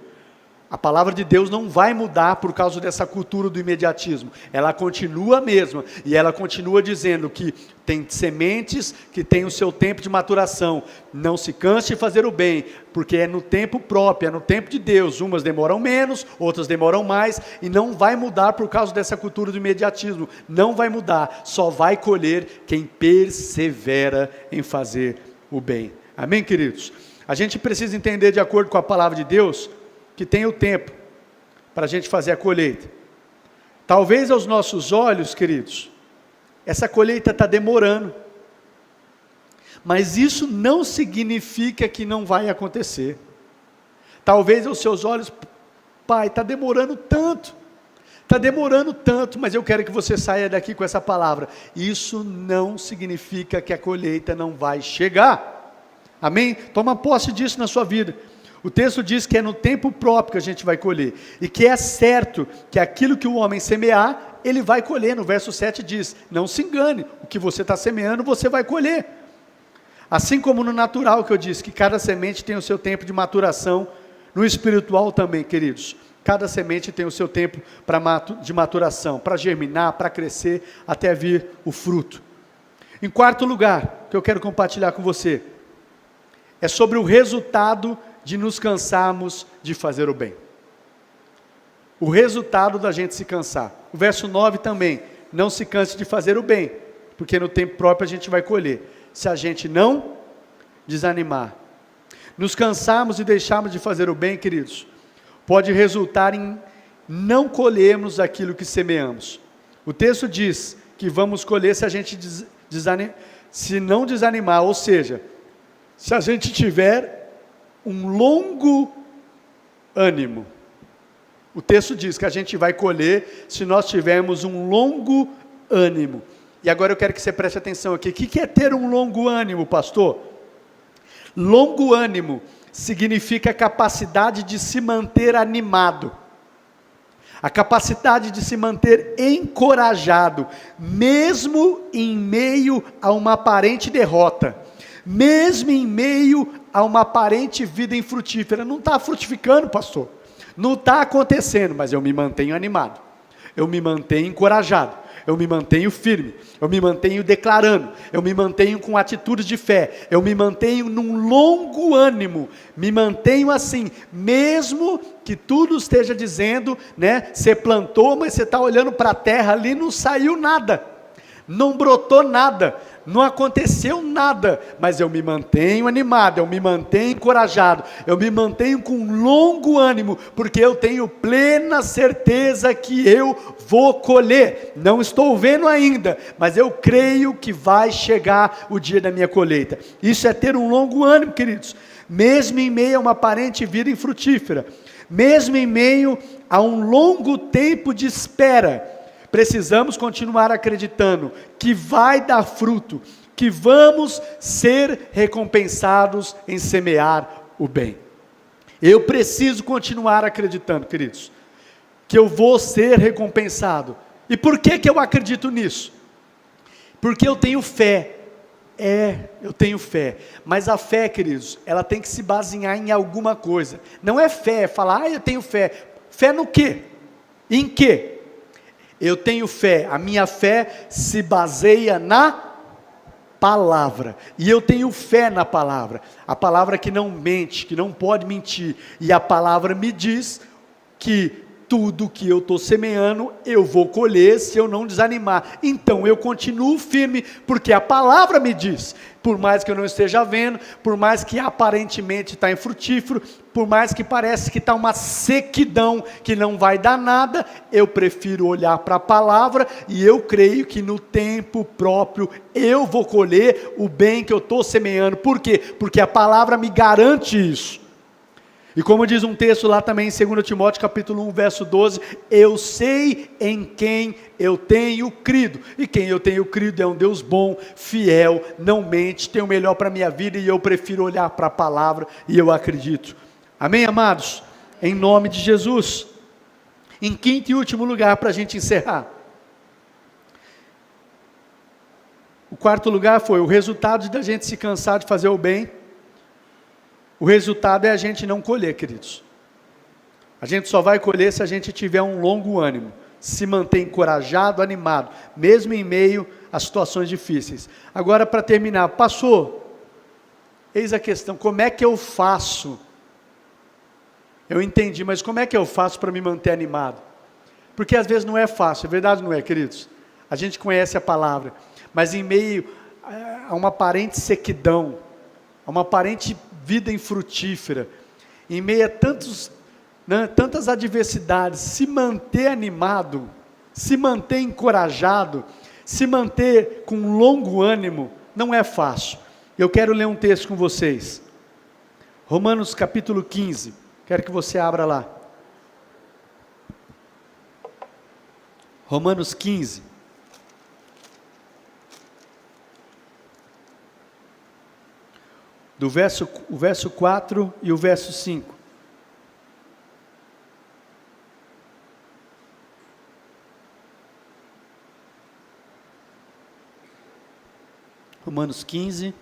A palavra de Deus não vai mudar por causa dessa cultura do imediatismo. Ela continua a mesma. E ela continua dizendo que tem sementes que têm o seu tempo de maturação. Não se canse de fazer o bem, porque é no tempo próprio, é no tempo de Deus. Umas demoram menos, outras demoram mais. E não vai mudar por causa dessa cultura do imediatismo. Não vai mudar. Só vai colher quem persevera em fazer o bem. Amém, queridos? A gente precisa entender, de acordo com a palavra de Deus, que tem o tempo para a gente fazer a colheita. Talvez aos nossos olhos, queridos, essa colheita está demorando, mas isso não significa que não vai acontecer. Talvez aos seus olhos, pai, está demorando tanto, mas eu quero que você saia daqui com essa palavra. Isso não significa que a colheita não vai chegar. Amém? Toma posse disso na sua vida. O texto diz que é no tempo próprio que a gente vai colher, e que é certo que aquilo que o homem semear, ele vai colher. No verso 7 diz, não se engane, o que você está semeando, você vai colher. Assim como no natural que eu disse, que cada semente tem o seu tempo de maturação, no espiritual também, queridos. Cada semente tem o seu tempo de maturação, para germinar, para crescer, até vir o fruto. Em quarto lugar, que eu quero compartilhar com você, é sobre o resultado de nos cansarmos de fazer o bem. O resultado da gente se cansar. O verso 9 também, não se canse de fazer o bem, porque no tempo próprio a gente vai colher, se a gente não desanimar. Nos cansarmos e deixarmos de fazer o bem, queridos, pode resultar em não colhermos aquilo que semeamos. O texto diz que vamos colher se a gente se não desanimar, ou seja, se a gente tiver um longo ânimo. O texto diz que a gente vai colher se nós tivermos um longo ânimo. E agora eu quero que você preste atenção aqui. O que é ter um longo ânimo, pastor? Longo ânimo significa a capacidade de se manter animado, a capacidade de se manter encorajado, mesmo em meio a uma aparente derrota, mesmo em meio a uma aparente vida infrutífera. Não está frutificando, pastor, não está acontecendo, mas eu me mantenho animado, eu me mantenho encorajado, eu me mantenho firme, eu me mantenho declarando, eu me mantenho com atitudes de fé, eu me mantenho num longo ânimo, me mantenho assim, mesmo que tudo esteja dizendo, né, você plantou, mas você está olhando para a terra ali, não saiu nada, não brotou nada, não aconteceu nada, mas eu me mantenho animado, eu me mantenho encorajado, eu me mantenho com longo ânimo, porque eu tenho plena certeza que eu vou colher. Não estou vendo ainda, mas eu creio que vai chegar o dia da minha colheita. Isso é ter um longo ânimo, queridos, mesmo em meio a uma aparente vida infrutífera, mesmo em meio a um longo tempo de espera. Precisamos continuar acreditando que vai dar fruto, que vamos ser recompensados em semear o bem. Eu preciso continuar acreditando, queridos, que eu vou ser recompensado. E por que eu acredito nisso? Porque eu tenho fé. Eu tenho fé. Mas a fé, queridos, ela tem que se basear em alguma coisa. Não é fé, é falar, eu tenho fé. Fé no quê? Em quê? Eu tenho fé, a minha fé se baseia na palavra, e eu tenho fé na palavra, a palavra que não mente, que não pode mentir, e a palavra me diz que tudo que eu estou semeando, eu vou colher se eu não desanimar. Então eu continuo firme, porque a palavra me diz, por mais que eu não esteja vendo, por mais que aparentemente está infrutífero, por mais que parece que está uma sequidão, que não vai dar nada, eu prefiro olhar para a palavra, e eu creio que no tempo próprio, eu vou colher o bem que eu estou semeando. Por quê? Porque a palavra me garante isso. E como diz um texto lá também em 2 Timóteo capítulo 1, verso 12, eu sei em quem eu tenho crido, e quem eu tenho crido é um Deus bom, fiel, não mente, tem o melhor para a minha vida, e eu prefiro olhar para a palavra, e eu acredito. Amém, amados? Em nome de Jesus. Em quinto e último lugar, para a gente encerrar, o quarto lugar foi o resultado da gente se cansar de fazer o bem. O resultado é a gente não colher, queridos. A gente só vai colher se a gente tiver um longo ânimo, se manter encorajado, animado, mesmo em meio a situações difíceis. Agora, para terminar, pastor, eis a questão, como é que eu faço? Eu entendi, mas como é que eu faço para me manter animado? Porque às vezes não é fácil, é verdade ou não é, queridos? A gente conhece a palavra, mas em meio a uma aparente sequidão, a uma aparente vida infrutífera, em meio a tantas adversidades, se manter animado, se manter encorajado, se manter com um longo ânimo, não é fácil. Eu quero ler um texto com vocês, Romanos capítulo 15, quero que você abra lá, Romanos 15, o verso 4 e o verso 5. Romanos 15,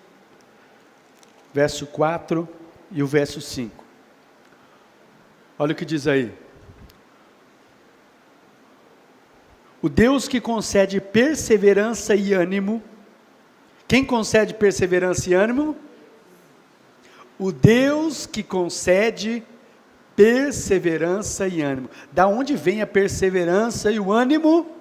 verso 4 e o verso 5. Olha o que diz aí. O Deus que concede perseverança e ânimo. Quem concede perseverança e ânimo? O Deus que concede perseverança e ânimo. Da onde vem a perseverança e o ânimo?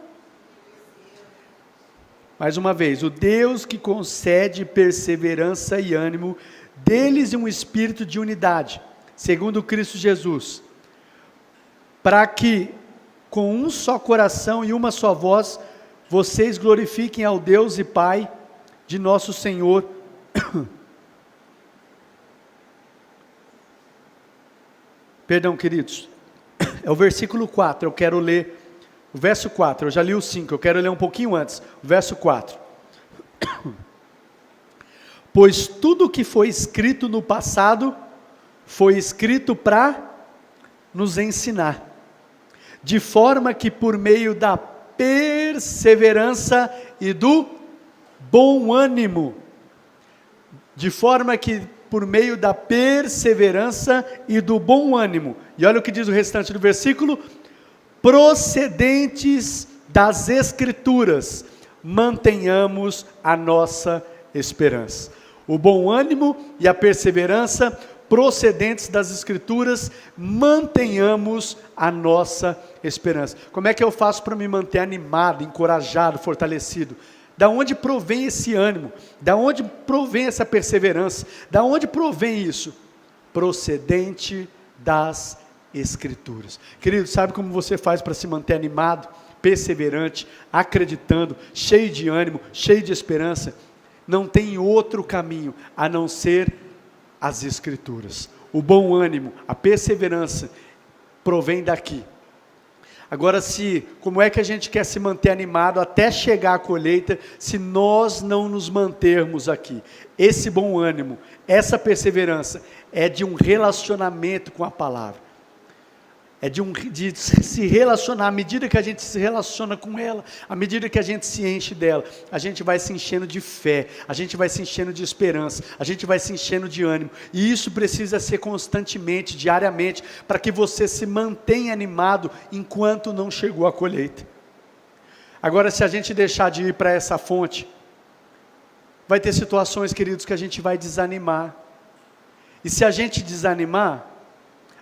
Mais uma vez, o Deus que concede perseverança e ânimo, deles um espírito de unidade, segundo Cristo Jesus, para que, com um só coração e uma só voz, vocês glorifiquem ao Deus e Pai de nosso Senhor. Perdão, queridos, é o versículo 4, eu quero ler. O verso 4, eu já li o 5, eu quero ler um pouquinho antes, o verso 4. Pois tudo o que foi escrito no passado, foi escrito para nos ensinar, de forma que por meio da perseverança e do bom ânimo, de forma que por meio da perseverança e do bom ânimo, e olha o que diz o restante do versículo, procedentes das Escrituras, mantenhamos a nossa esperança. O bom ânimo e a perseverança, procedentes das Escrituras, mantenhamos a nossa esperança. Como é que eu faço para me manter animado, encorajado, fortalecido? Da onde provém esse ânimo? Da onde provém essa perseverança? Da onde provém isso? Procedente das Escrituras. Querido, sabe como você faz para se manter animado, perseverante, acreditando, cheio de ânimo, cheio de esperança? Não tem outro caminho a não ser as Escrituras. O bom ânimo, a perseverança provém daqui. Agora, como é que a gente quer se manter animado até chegar à colheita, se nós não nos mantermos aqui? Esse bom ânimo, essa perseverança, é de um relacionamento com a palavra. É de se relacionar. À medida que a gente se relaciona com ela, à medida que a gente se enche dela, a gente vai se enchendo de fé, a gente vai se enchendo de esperança, a gente vai se enchendo de ânimo, e isso precisa ser constantemente, diariamente, para que você se mantenha animado, enquanto não chegou a colheita. Agora, se a gente deixar de ir para essa fonte, vai ter situações, queridos, que a gente vai desanimar, e se a gente desanimar,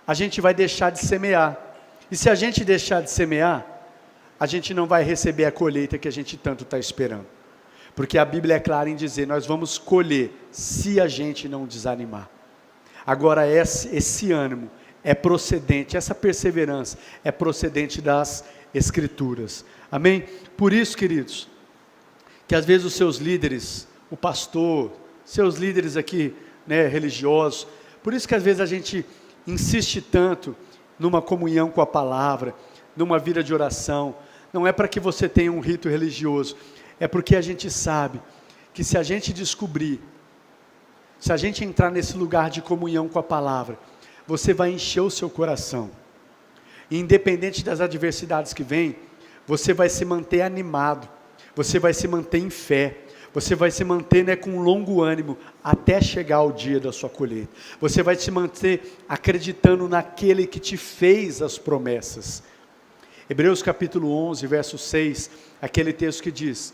a gente vai deixar de semear, e se a gente deixar de semear, a gente não vai receber a colheita que a gente tanto está esperando, porque a Bíblia é clara em dizer, nós vamos colher, se a gente não desanimar. Agora esse ânimo é procedente, essa perseverança é procedente das Escrituras, amém? Por isso, queridos, que às vezes os seus líderes, o pastor, seus líderes aqui, religiosos, por isso que às vezes a gente insiste tanto numa comunhão com a palavra, numa vida de oração. Não é para que você tenha um rito religioso, é porque a gente sabe que se a gente descobrir, se a gente entrar nesse lugar de comunhão com a palavra, você vai encher o seu coração, e independente das adversidades que vêm, você vai se manter animado, você vai se manter em fé, Você vai se manter, né, com um longo ânimo até chegar o dia da sua colheita. Você vai se manter acreditando naquele que te fez as promessas. Hebreus capítulo 11, verso 6, aquele texto que diz: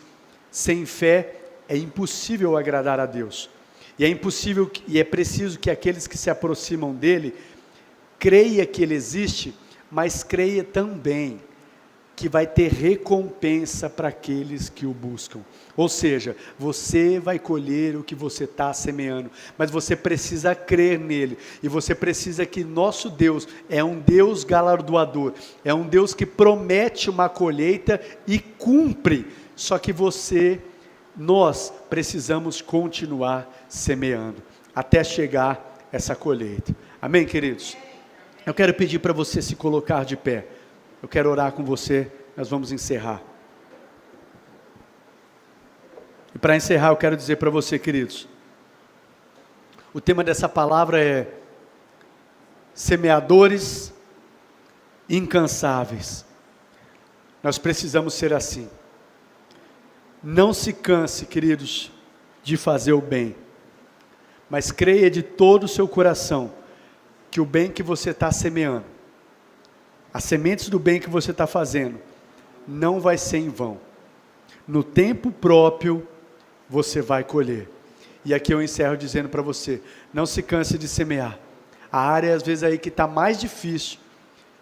sem fé é impossível agradar a Deus. E é impossível e é preciso que aqueles que se aproximam dele creia que ele existe, mas creia também que vai ter recompensa para aqueles que o buscam. Ou seja, você vai colher o que você está semeando, mas você precisa crer nele, e você precisa que nosso Deus é um Deus galardoador, é um Deus que promete uma colheita e cumpre, só que nós precisamos continuar semeando, até chegar essa colheita. Amém, queridos? Eu quero pedir para você se colocar de pé. Eu quero orar com você, nós vamos encerrar. E para encerrar eu quero dizer para você, queridos, o tema dessa palavra é semeadores incansáveis. Nós precisamos ser assim. Não se canse, queridos, de fazer o bem, mas creia de todo o seu coração que o bem que você está semeando, as sementes do bem que você está fazendo, não vai ser em vão. No tempo próprio, você vai colher. E aqui eu encerro dizendo para você, não se canse de semear. A área, às vezes, aí que está mais difícil,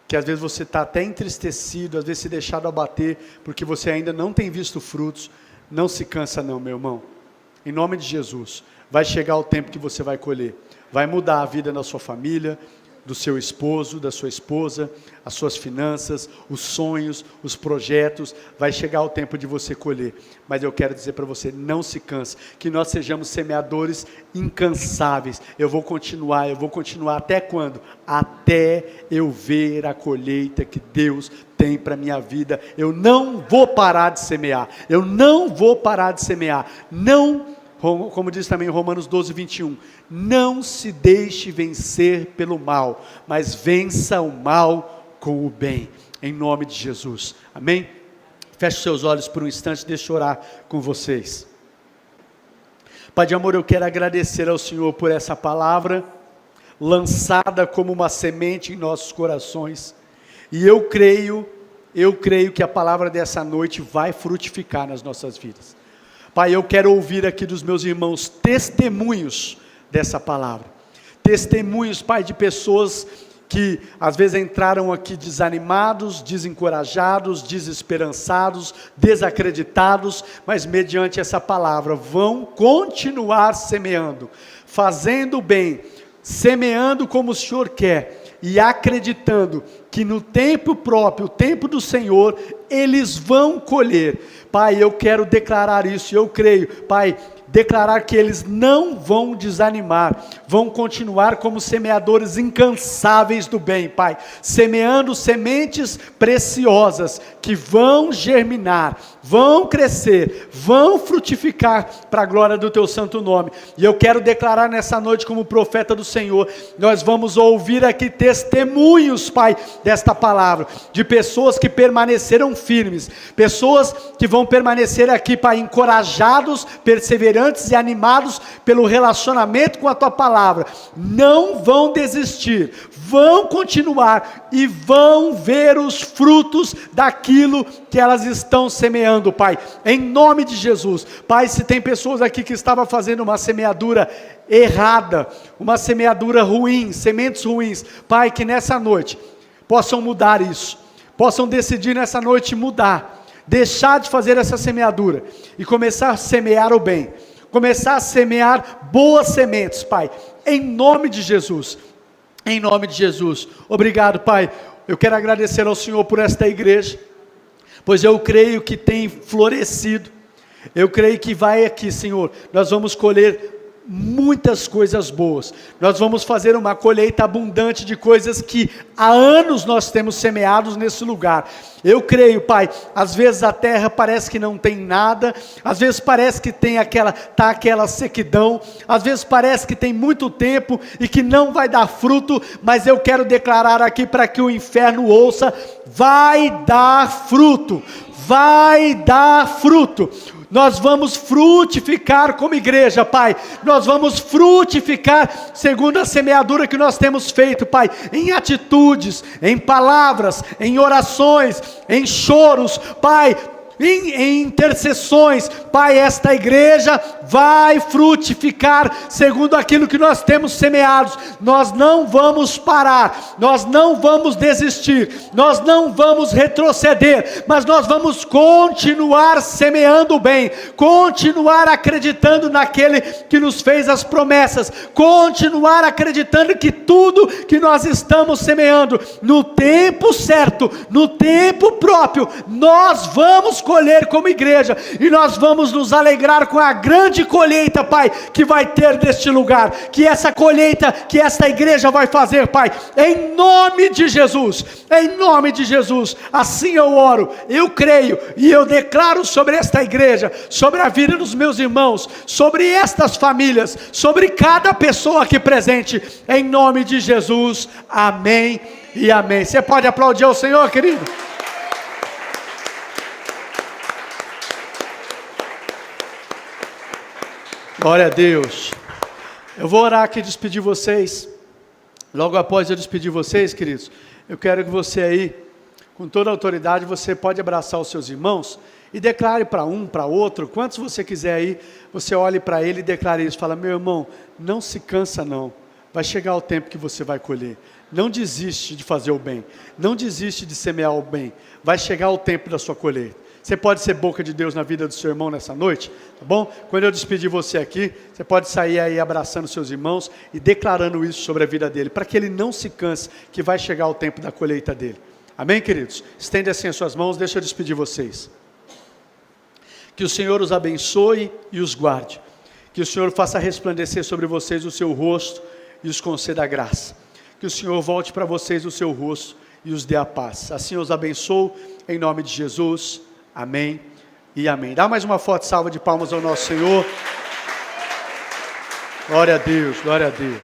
que às vezes você está até entristecido, às vezes se deixado abater, porque você ainda não tem visto frutos, não se cansa não, meu irmão. Em nome de Jesus, vai chegar o tempo que você vai colher. Vai mudar a vida da sua família, do seu esposo, da sua esposa, as suas finanças, os sonhos, os projetos. Vai chegar o tempo de você colher. Mas eu quero dizer para você, não se canse, que nós sejamos semeadores incansáveis. Eu vou continuar até quando? Até eu ver a colheita que Deus tem para a minha vida. Eu não vou parar de semear. Eu não vou parar de semear. Não, como diz também em Romanos 12, 21, não se deixe vencer pelo mal, mas vença o mal com o bem, em nome de Jesus, amém? Feche seus olhos por um instante, deixa eu orar com vocês. Pai de amor, eu quero agradecer ao Senhor por essa palavra, lançada como uma semente em nossos corações, e eu creio que a palavra dessa noite vai frutificar nas nossas vidas. Pai, eu quero ouvir aqui dos meus irmãos testemunhos dessa palavra. Testemunhos, Pai, de pessoas que às vezes entraram aqui desanimados, desencorajados, desesperançados, desacreditados, mas mediante essa palavra vão continuar semeando, fazendo o bem, semeando como o Senhor quer e acreditando que no tempo próprio, o tempo do Senhor, eles vão colher. Pai, eu quero declarar isso, eu creio, Pai, declarar que eles não vão desanimar, vão continuar como semeadores incansáveis do bem, Pai, semeando sementes preciosas, que vão germinar, vão crescer, vão frutificar, para a glória do Teu santo nome. E eu quero declarar nessa noite como profeta do Senhor, nós vamos ouvir aqui testemunhos, Pai, desta palavra, de pessoas que permaneceram firmes, pessoas que vão permanecer aqui, Pai, encorajados, perseverantes e animados pelo relacionamento com a Tua palavra, não vão desistir, vão continuar e vão ver os frutos daquilo que elas estão semeando, Pai, em nome de Jesus. Pai, se tem pessoas aqui que estavam fazendo uma semeadura errada, uma semeadura ruim, sementes ruins, Pai, que nessa noite possam mudar isso, possam decidir nessa noite mudar, deixar de fazer essa semeadura e começar a semear o bem, começar a semear boas sementes, Pai, em nome de Jesus, em nome de Jesus. Obrigado, Pai. Eu quero agradecer ao Senhor por esta igreja, pois eu creio que tem florescido, eu creio que vai aqui, Senhor, nós vamos colher muitas coisas boas, nós vamos fazer uma colheita abundante de coisas que há anos nós temos semeados nesse lugar. Eu creio, Pai, às vezes a terra parece que não tem nada, às vezes parece que tem aquela sequidão, às vezes parece que tem muito tempo e que não vai dar fruto, mas eu quero declarar aqui para que o inferno ouça, vai dar fruto, vai dar fruto. nós vamos frutificar como igreja, Pai. Nós vamos frutificar segundo a semeadura que nós temos feito, Pai, em atitudes, em palavras, em orações, em choros, Pai, em intercessões. Pai, esta igreja vai frutificar segundo aquilo que nós temos semeado. Nós não vamos parar, nós não vamos desistir, nós não vamos retroceder, mas nós vamos continuar semeando o bem, continuar acreditando naquele que nos fez as promessas, continuar acreditando que tudo que nós estamos semeando, no tempo certo, no tempo próprio, nós vamos colher como igreja, e nós vamos nos alegrar com a grande colheita, Pai, que vai ter deste lugar, que essa colheita, que esta igreja vai fazer, Pai, em nome de Jesus, em nome de Jesus. Assim eu oro, eu creio, e eu declaro sobre esta igreja, sobre a vida dos meus irmãos, sobre estas famílias, sobre cada pessoa aqui presente, em nome de Jesus, amém e amém. Você pode aplaudir ao Senhor, querido? Glória a Deus. Eu vou orar aqui e despedir vocês. Logo após eu despedir vocês, queridos, eu quero que você aí, com toda a autoridade, você pode abraçar os seus irmãos e declare para um, para outro, quantos você quiser aí, você olhe para ele e declare isso. Fala: meu irmão, não se cansa não, vai chegar o tempo que você vai colher. Não desiste de fazer o bem, não desiste de semear o bem, vai chegar o tempo da sua colheita. Você pode ser boca de Deus na vida do seu irmão nessa noite, tá bom? Quando eu despedir você aqui, você pode sair aí abraçando seus irmãos e declarando isso sobre a vida dele, para que ele não se canse, que vai chegar o tempo da colheita dele. Amém, queridos? Estende assim as suas mãos, deixa eu despedir vocês. Que o Senhor os abençoe e os guarde. Que o Senhor faça resplandecer sobre vocês o seu rosto e os conceda a graça. Que o Senhor volte para vocês o seu rosto e os dê a paz. Assim eu os abençoo, em nome de Jesus. Amém e amém. Dá mais uma forte salva de palmas ao nosso Senhor. Glória a Deus, glória a Deus.